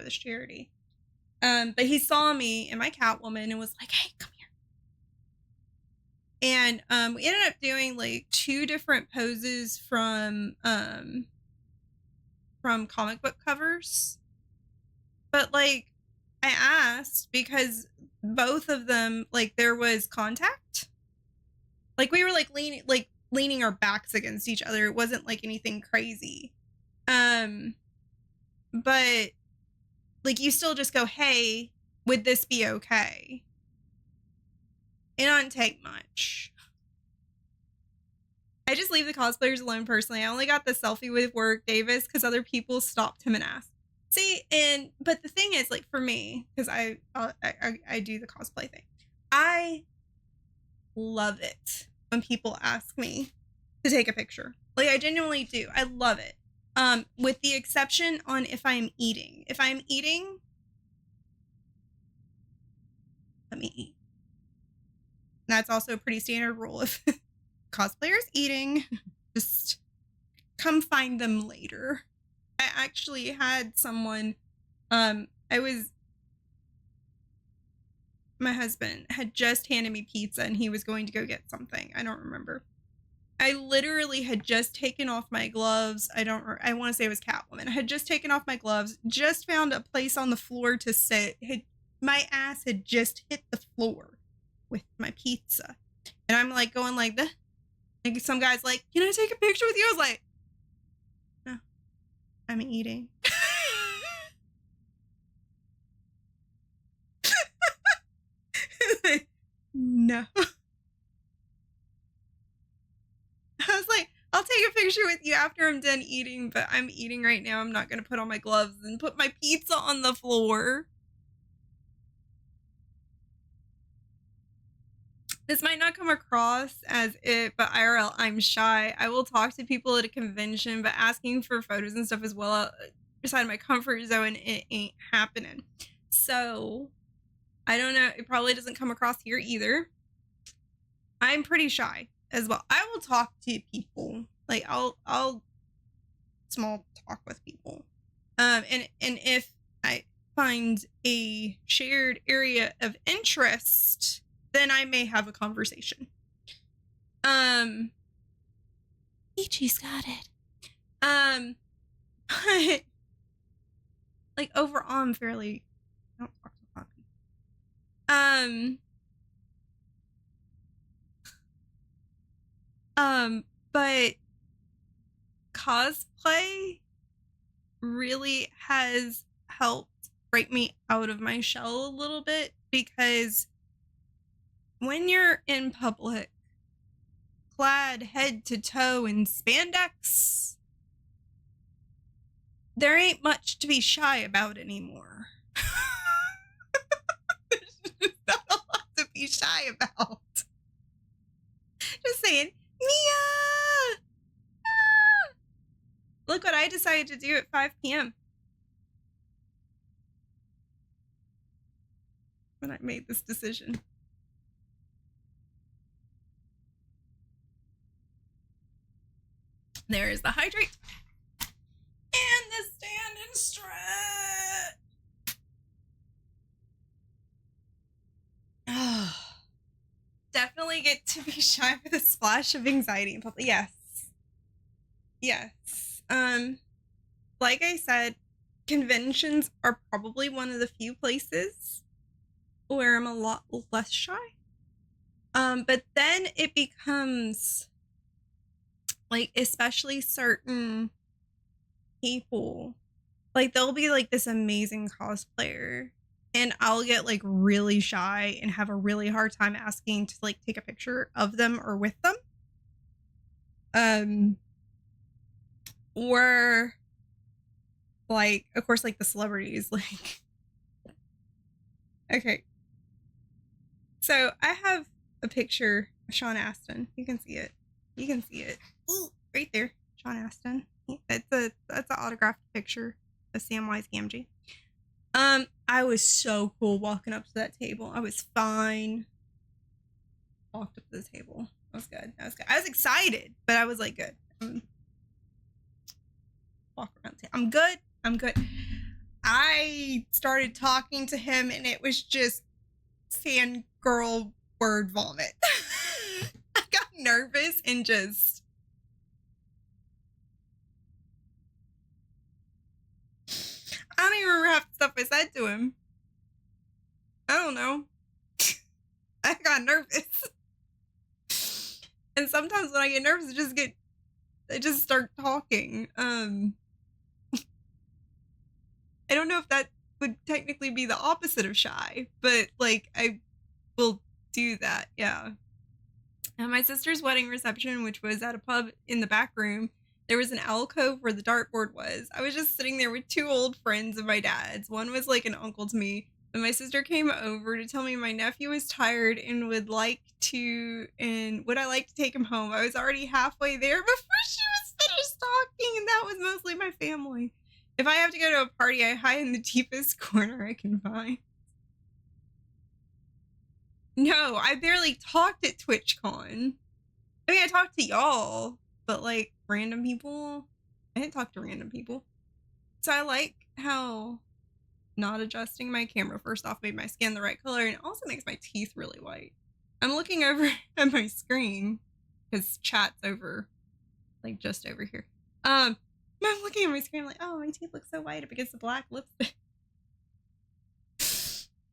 this charity. But he saw me in my Catwoman and was like, "Hey, come here." And we ended up doing like 2 different poses from comic book covers. But like I asked because both of them, like, there was contact. Like we were like leaning our backs against each other. It wasn't like anything crazy. But like you still just go, "Hey, would this be okay?" It doesn't take much. I just leave the cosplayers alone personally. I only got the selfie with Work Davis because other people stopped him and asked. See, but the thing is, like, for me, because I do the cosplay thing, I love it when people ask me to take a picture. Like, I genuinely do. I love it. With the exception on if I'm eating. If I'm eating, let me eat. And that's also a pretty standard rule. If cosplayers eating, just come find them later. I actually had someone, my husband had just handed me pizza and he was going to go get something. I don't remember. I literally had just taken off my gloves. I want to say it was Catwoman. I had just taken off my gloves, just found a place on the floor to sit. My ass had just hit the floor with my pizza. And I'm like going like this. Like some guy's like, "Can I take a picture with you?" I was like, "No, I'm eating." No. I was like, "I'll take a picture with you after I'm done eating, but I'm eating right now. I'm not going to put on my gloves and put my pizza on the floor." This might not come across as it, but IRL, I'm shy. I will talk to people at a convention, but asking for photos and stuff as well outside my comfort zone, it ain't happening. So, I don't know. It probably doesn't come across here either. I'm pretty shy as well. I will talk to people. Like, I'll small talk with people. And if I find a shared area of interest, then I may have a conversation. Peachy's got it. But like overall, I'm fairly. I don't talk to a lot of people. But cosplay really has helped break me out of my shell a little bit, because when you're in public, clad head to toe in spandex, there ain't much to be shy about anymore. There's just not a lot to be shy about. Just saying, Mia! Ah! Look what I decided to do at 5 p.m. when I made this decision. There is the hydrate. And the stand and stretch. Oh, definitely get to be shy with a splash of anxiety in public. Yes. Yes. Like I said, conventions are probably one of the few places where I'm a lot less shy. But then it becomes like, especially certain people, like they'll be like this amazing cosplayer and I'll get like really shy and have a really hard time asking to like take a picture of them or with them. Or like, of course, like the celebrities, like, okay. So I have a picture of Sean Astin. You can see it. You can see it. Ooh, right there. Sean Astin. That's an autographed picture of Samwise Gamgee. I was so cool walking up to that table. I was fine. Walked up to the table. That was good. That was good. I was excited, but I was like, good. Walk around. I'm good. I'm good. I started talking to him and it was just fangirl word vomit. I got nervous and just... I don't even remember half the stuff I said to him. I don't know. I got nervous. And sometimes when I get nervous, I just start talking. I don't know if that would technically be the opposite of shy, but like I will do that, yeah. At my sister's wedding reception, which was at a pub in the back room, there was an alcove where the dartboard was. I was just sitting there with two old friends of my dad's. One was like an uncle to me. But my sister came over to tell me my nephew was tired and would I like to take him home. I was already halfway there before she was finished talking, and that was mostly my family. If I have to go to a party, I hide in the deepest corner I can find. No, I barely talked at TwitchCon. I mean, I talked to y'all, but like random people, I didn't talk to random people. So I like how not adjusting my camera first off made my skin the right color, and it also makes my teeth really white. I'm looking over at my screen because chat's over, like just over here. I'm looking at my screen like, oh, my teeth look so white up against the black lipstick.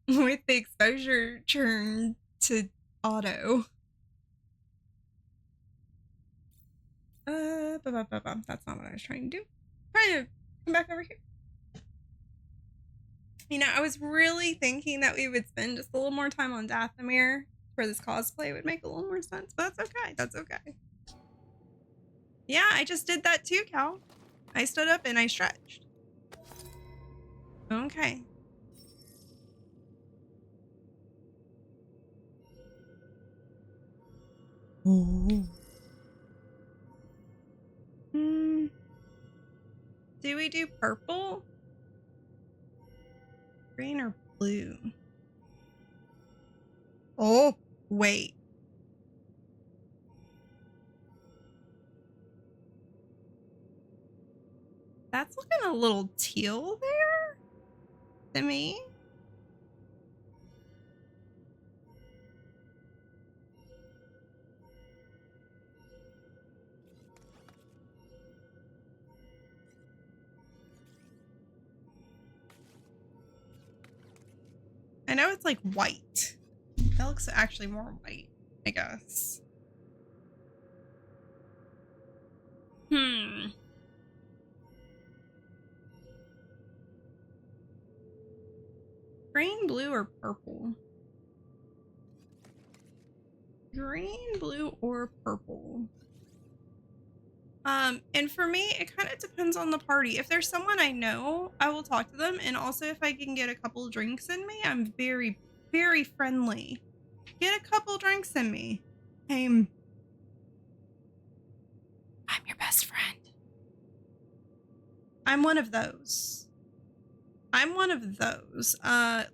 With the exposure turned to auto. That's not what I was trying to do. Trying to come back over here. You know, I was really thinking that we would spend just a little more time on Dathomir for this cosplay. It would make a little more sense, but that's okay. That's okay. Yeah, I just did that too, Cal. I stood up and I stretched. Okay. Oh. Do we do purple? Green or blue? Oh, wait. That's looking a little teal there to me. I know it's like white. That looks actually more white, I guess. Green, blue, or purple? Green, blue, or purple? And for me, it kind of depends on the party. If there's someone I know, I will talk to them. And also if I can get a couple drinks in me, I'm very, very friendly. Get a couple drinks in me. I'm your best friend. I'm one of those. I'm one of those.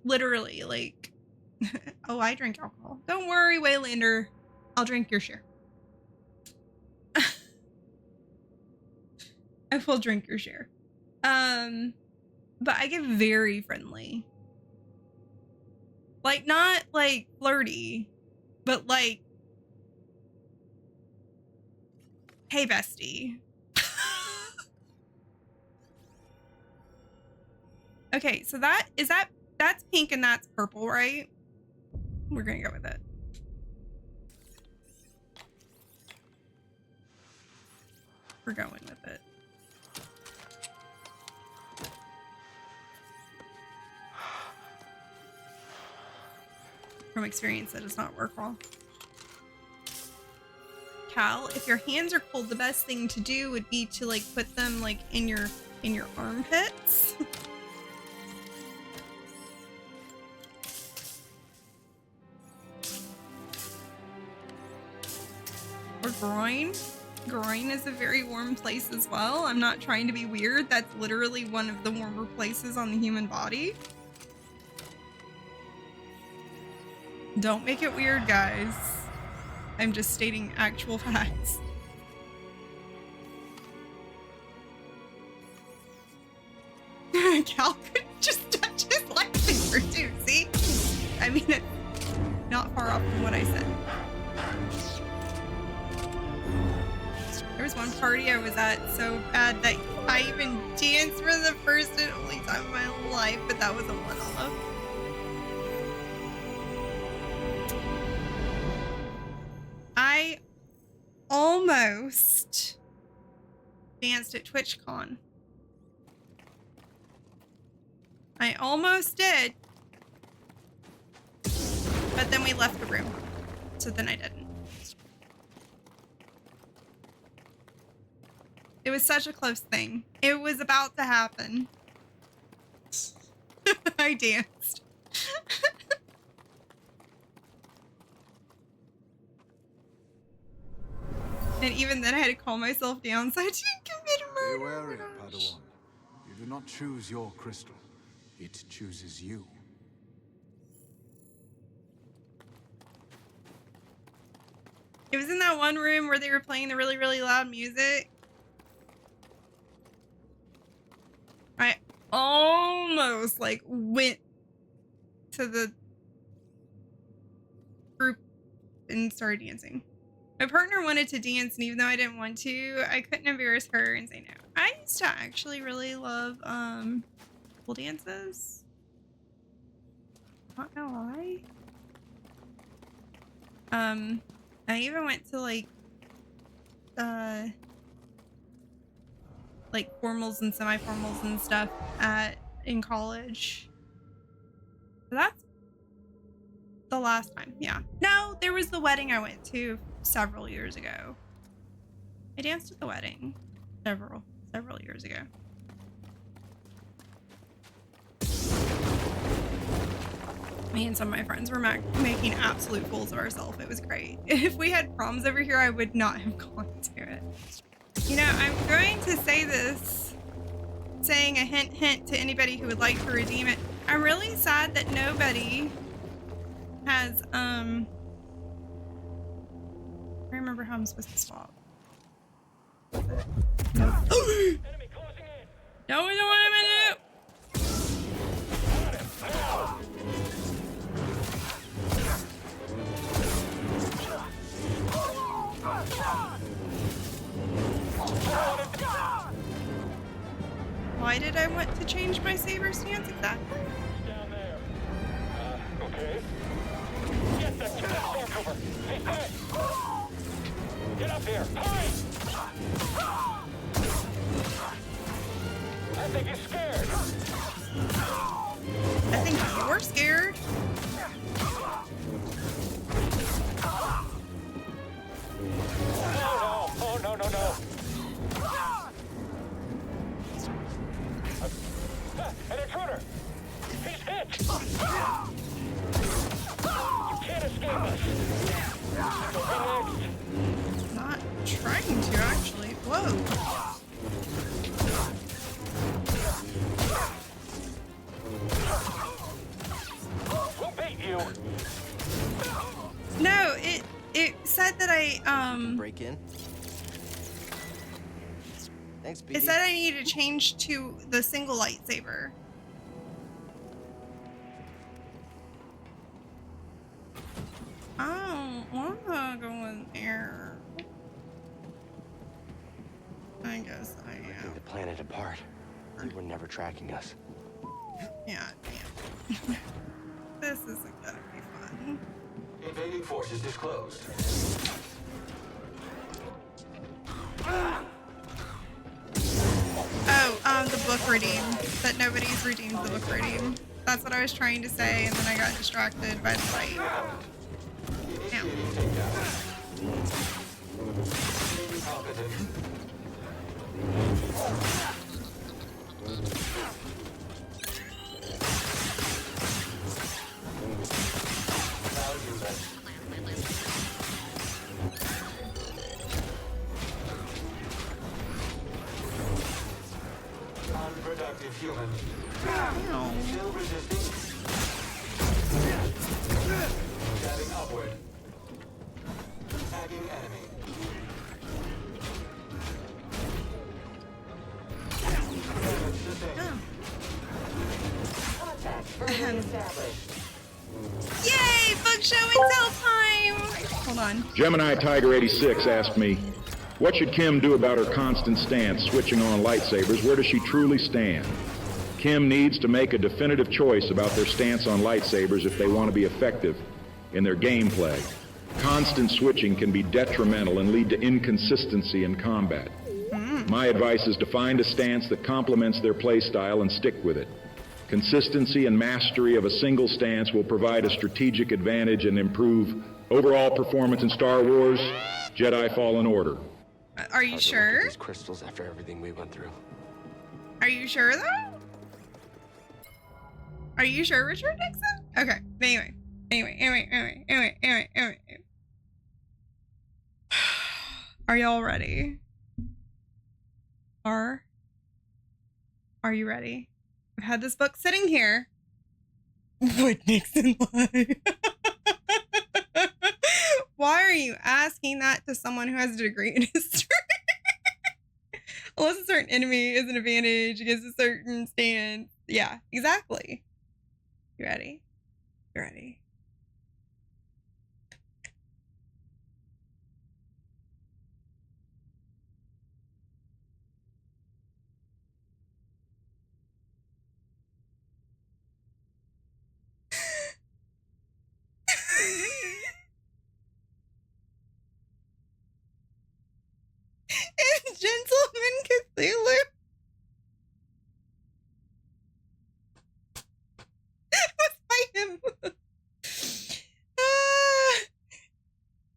Literally, like, oh, I drink alcohol. Don't worry, Waylander. I'll drink your share. I will drink your share. But I get very friendly. Like, not like flirty, but like, hey, bestie. Okay, so that's pink and that's purple, right? We're gonna go with it. We're going with it. From experience, that does not work well. Cal, if your hands are cold, the best thing to do would be to like put them like in your armpits. Or groin. Groin is a very warm place as well. I'm not trying to be weird. That's literally one of the warmer places on the human body. Don't make it weird, guys. I'm just stating actual facts. Cal couldn't I mean, it's not far off from what I said. There was one party I was at so bad that I even danced for the first and only time in my life, but that was a one-off. I almost danced at TwitchCon. I almost did. But then we left the room. So then I didn't. It was such a close thing. It was about to happen. I danced. And even then I had to calm myself down so I didn't commit murder. Be wary, Padawan. You do not choose your crystal. It chooses you. It was in that one room where they were playing the really, really loud music. I almost like went to the group and started dancing. My partner wanted to dance, and even though I didn't want to, I couldn't embarrass her and say no. I used to actually really love pool dances. Not gonna lie. I even went to like formals and semi-formals and stuff in college. So that's the last time. Yeah. No, there was the wedding I went to several years ago. I danced at the wedding several years ago. Me and some of my friends were making absolute fools of ourselves. It was great. If we had proms over here, I would not have gone to it. You know, I'm going to say this, saying a hint to anybody who would like to redeem it. I'm really sad that nobody has, I remember how I'm supposed to stop. No. No, we don't want him in it. Why did I want to change my saber stance exactly? Down there. Okay. Get the storm cover. Hey. Get up here. Hurry! I think he's scared. I think you're scared. No. An intruder! He's hit! You can't escape us! Go next! Not trying to, actually. Whoa. We'll beat you! No, it said that Break in. Thanks, BD. it said I needed to change to the single lightsaber. I don't wanna go in there. I guess I Ripping am. the planet apart. You were never tracking us. Yeah, damn. This isn't gonna be fun. Invading forces disclosed. Oh, the book redeem. That nobody's redeemed the book redeem. That's what I was trying to say, and then I got distracted by the light. Ow. Unproductive human. Ow. Still resisting. Stabbing upward. Tagging enemy. Damage sustained. Oh. Contact firmly established. Yay! Book show and tell time! Hold on. Gemini Tiger 86 asked me, what should Kim do about her constant stance switching on lightsabers? Where does she truly stand? Kim needs to make a definitive choice about their stance on lightsabers if they want to be effective in their gameplay. Constant switching can be detrimental and lead to inconsistency in combat. My advice is to find a stance that complements their playstyle and stick with it. Consistency and mastery of a single stance will provide a strategic advantage and improve overall performance in Star Wars Jedi Fallen Order. Are you How's it look with sure? These crystals after everything we went through. Are you sure though? Are you sure, Richard Nixon? Okay. Anyway. Are y'all ready? Are you ready? I've had this book sitting here. Would Nixon lie? Why are you asking that to someone who has a degree in history? Unless a certain enemy is an advantage against a certain stand. Yeah, exactly. You ready? You ready? It's Gentleman Cthulhu. Let's fight him.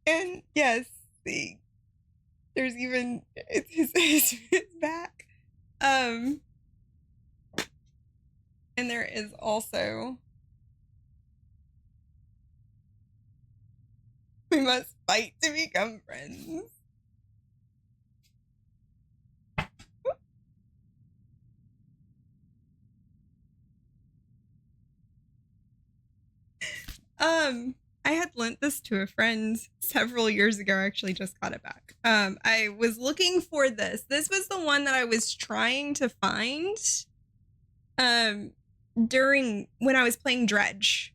And yes, there's even his back. And there is also, we must fight to become friends. I had lent this to a friend several years ago. I actually just got it back. I was looking for this. This was the one that I was trying to find during when I was playing Dredge.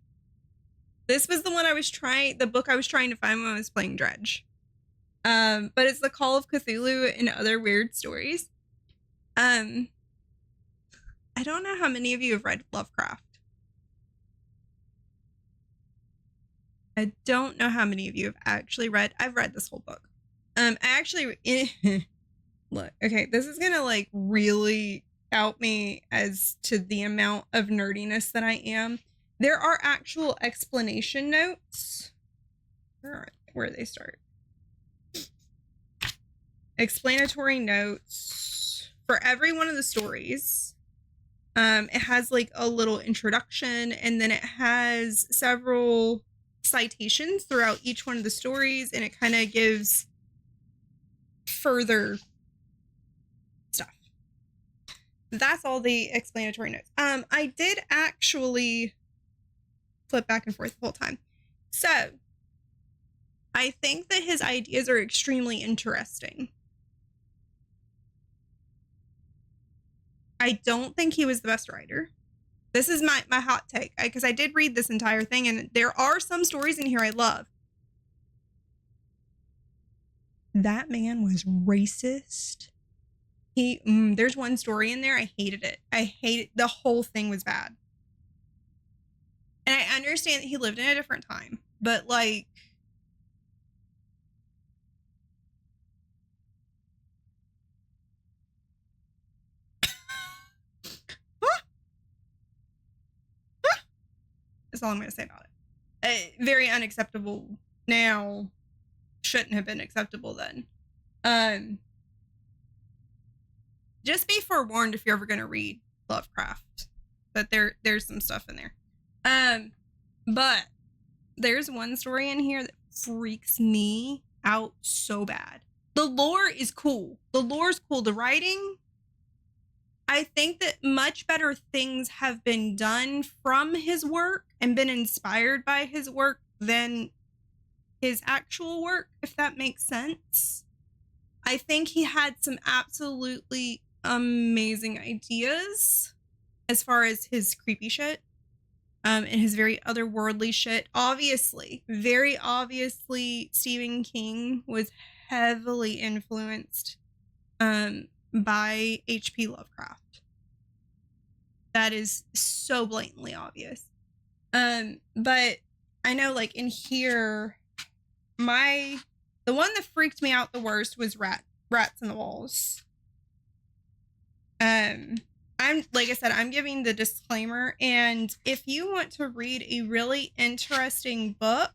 This was the one the book I was trying to find when I was playing Dredge. But it's the Call of Cthulhu and Other Weird Stories. I don't know how many of you have read Lovecraft. I don't know how many of you have actually read. I've read this whole book. I actually look. Okay, this is gonna like really out me as to the amount of nerdiness that I am. There are actual explanation notes. Where do they start? Explanatory notes for every one of the stories. It has like a little introduction, and then it has several citations throughout each one of the stories, and it kind of gives further stuff. That's all the explanatory notes. I did actually flip back and forth the whole time. So I think that his ideas are extremely interesting. I don't think he was the best writer. This is my hot take, because I did read this entire thing, and there are some stories in here I love. That man was racist. There's one story in there, I hated it. The whole thing was bad. And I understand that he lived in a different time, but like, that's all I'm going to say about it. Very unacceptable now. Shouldn't have been acceptable then. Just be forewarned if you're ever going to read Lovecraft, that there's some stuff in there. But there's one story in here that freaks me out so bad. The lore is cool. The lore's cool. The writing, I think that much better things have been done from his work and been inspired by his work than his actual work, if that makes sense. I think he had some absolutely amazing ideas as far as his creepy shit. and his very otherworldly shit. Obviously, very obviously, Stephen King was heavily influenced by H.P. Lovecraft. That is so blatantly obvious. But I know, like, in here, the one that freaked me out the worst was Rats in the Walls. I'm, like I said, I'm giving the disclaimer, and if you want to read a really interesting book,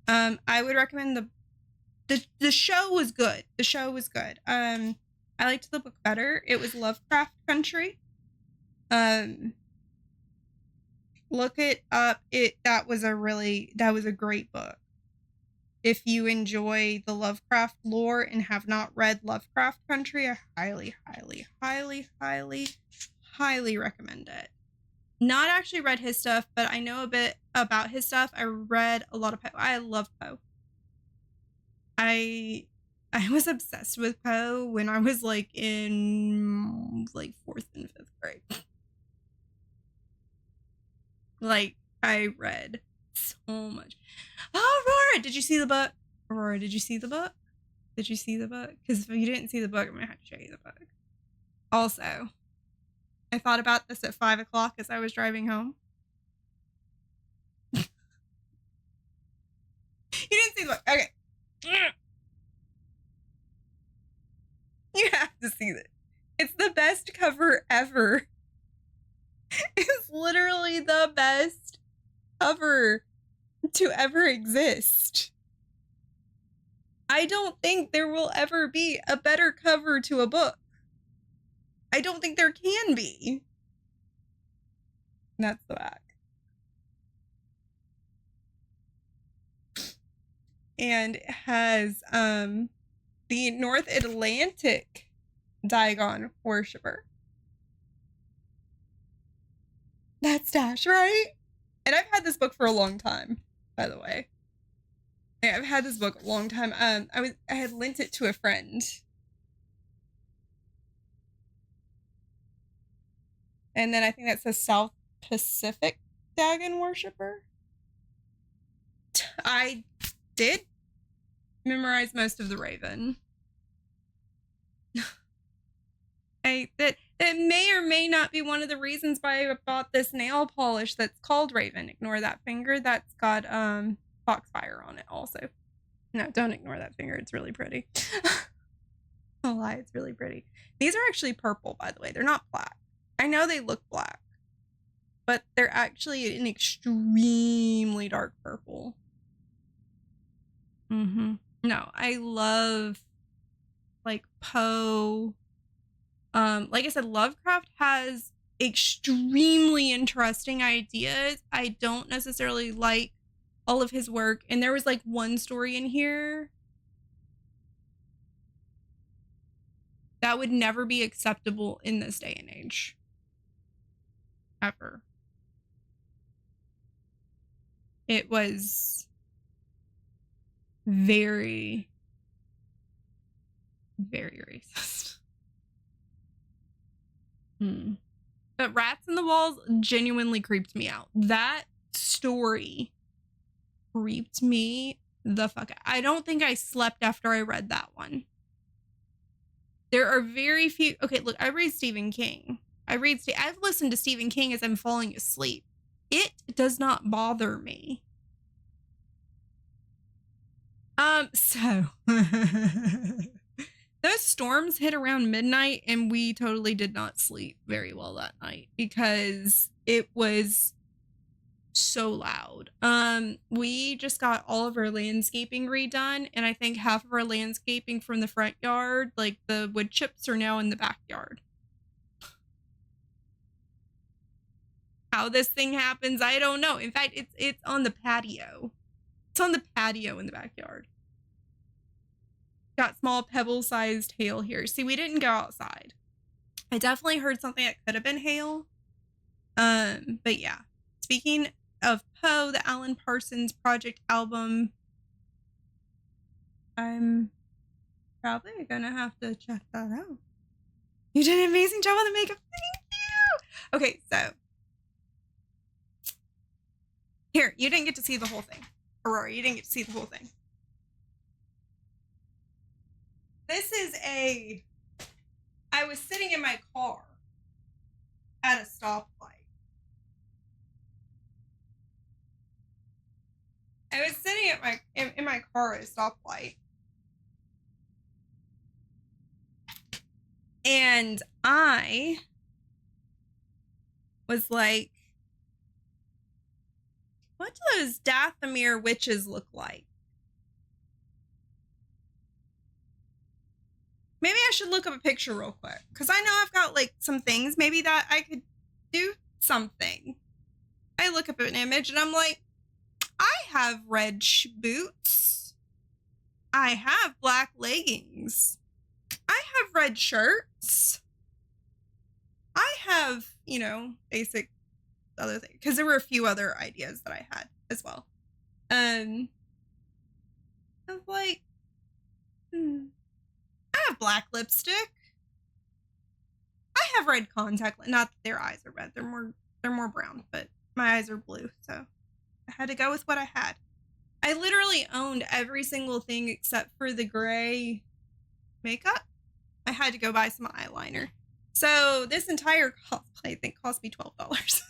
I would recommend the show was good. The show was good. I liked the book better. It was Lovecraft Country. Look it up. That was a great book. If you enjoy the Lovecraft lore and have not read Lovecraft Country, I highly, highly, highly, highly, highly recommend it. Not actually read his stuff, but I know a bit about his stuff. I read a lot of Poe. I love Poe. I was obsessed with Poe when I was like in like 4th and 5th grade. Like, I read so much. Oh, Aurora, did you see the book? Aurora, did you see the book? Did you see the book? Because if you didn't see the book, I'm gonna have to show you the book. Also, I thought about this at 5 o'clock as I was driving home. You didn't see the book. Okay. You have to see this. It's the best cover ever. It's literally the best cover to ever exist. I don't think there will ever be a better cover to a book. I don't think there can be. And that's the back. And it has the North Atlantic Dagon worshiper. That's Dash, right? And I've had this book for a long time, by the way. Yeah, I've had this book a long time. I had lent it to a friend. And then I think that's a South Pacific Dagon worshiper. I did memorize most of the Raven. That may or may not be one of the reasons why I bought this nail polish that's called Raven. Ignore that finger. That's got Foxfire on it also. No, don't ignore that finger. It's really pretty. I'll lie, it's really pretty. These are actually purple, by the way. They're not black. I know they look black, but they're actually an extremely dark purple. No, I love, like, Poe. Like I said, Lovecraft has extremely interesting ideas. I don't necessarily like all of his work. And there was like one story in here that would never be acceptable in this day and age. Ever. It was very, very racist. But Rats in the Walls genuinely creeped me out. That story creeped me the fuck out. I don't think I slept after I read that one. There are very few. Okay, look, I read Stephen King. I've listened to Stephen King as I'm falling asleep. It does not bother me. So those storms hit around midnight and we totally did not sleep very well that night because it was so loud. We just got all of our landscaping redone, and I think half of our landscaping from the front yard, like the wood chips, are now in the backyard. How this thing happens, I don't know. In fact, it's on the patio. It's on the patio in the backyard. Got small pebble-sized hail here. See, we didn't go outside. I definitely heard something that could have been hail. But yeah. Speaking of Poe, the Alan Parsons Project album, I'm probably gonna have to check that out. You did an amazing job on the makeup. Thank you. Okay, so Here, you didn't get to see the whole thing. Aurora, you didn't get to see the whole thing. This is I was sitting in my car at a stoplight. I was sitting at in my car at a stoplight. And I was like, what do those Dathomir witches look like? Maybe I should look up a picture real quick. Because I know I've got like some things maybe that I could do something. I look up an image and I'm like, I have red boots. I have black leggings. I have red shirts. I have, you know, basic other things. Because there were a few other ideas that I had as well. I was like, I have black lipstick. I have red contact lens. Not that their eyes are red. They're more brown, but my eyes are blue, so I had to go with what I had. I literally owned every single thing except for the gray makeup. I had to go buy some eyeliner. So this entire cosplay thing cost me $12.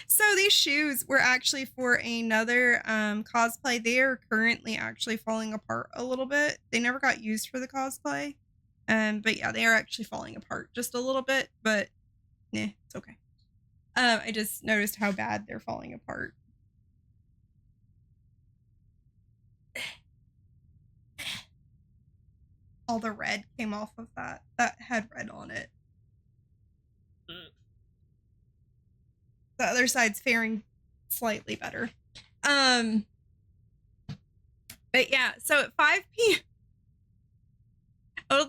So these shoes were actually for another cosplay. They are currently actually falling apart a little bit. They never got used for the cosplay. But yeah, they are actually falling apart just a little bit, but it's okay. I just noticed how bad they're falling apart. All the red came off of that. That had red on it. The other side's faring slightly better. But yeah, so at 5 p.m. a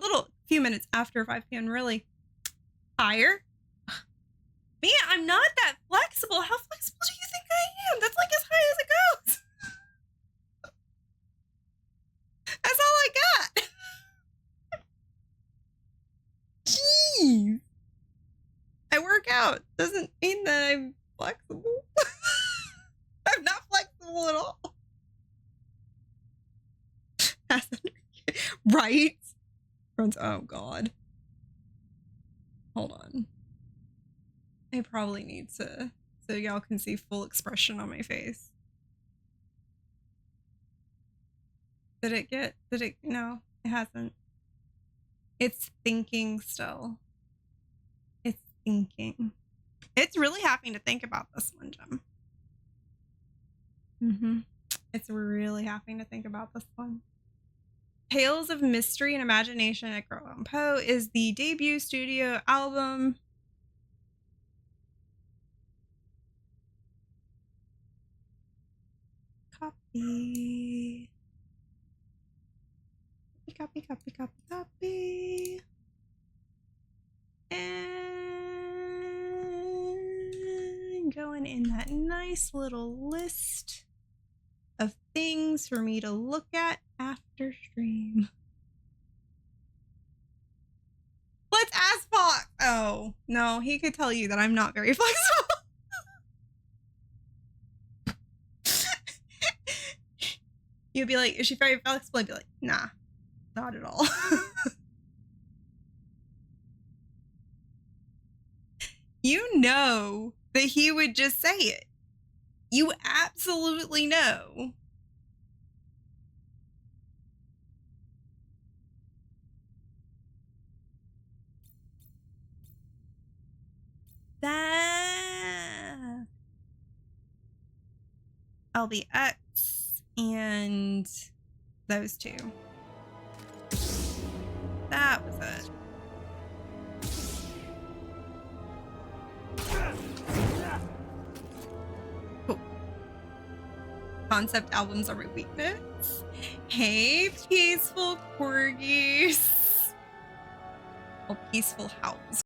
few minutes after 5 p.m. really higher. Man, I'm not that flexible. How flexible do you think I am? That's like as high as it goes. That's all I got. Jeez. I work out. Doesn't mean that I'm flexible. I'm not flexible at all. Right? Oh, God. Hold on. I probably need to, so y'all can see full expression on my face. No, it hasn't. It's thinking still. It's thinking. It's really having to think about this one, Jim. It's really having to think about this one. Tales of Mystery and Imagination at Edgar Allan Poe is the debut studio album. Copy. Copy. And going in that nice little list of things for me to look at after stream. Let's ask Fox. Oh, no, he could tell you that I'm not very flexible. You'd be like, is she very flexible? I'd be like, nah, not at all. You know that he would just say it. You absolutely know. That LBX and those two. That was it. Cool. Concept albums are my weakness. Hey, peaceful corgis. Oh, peaceful house.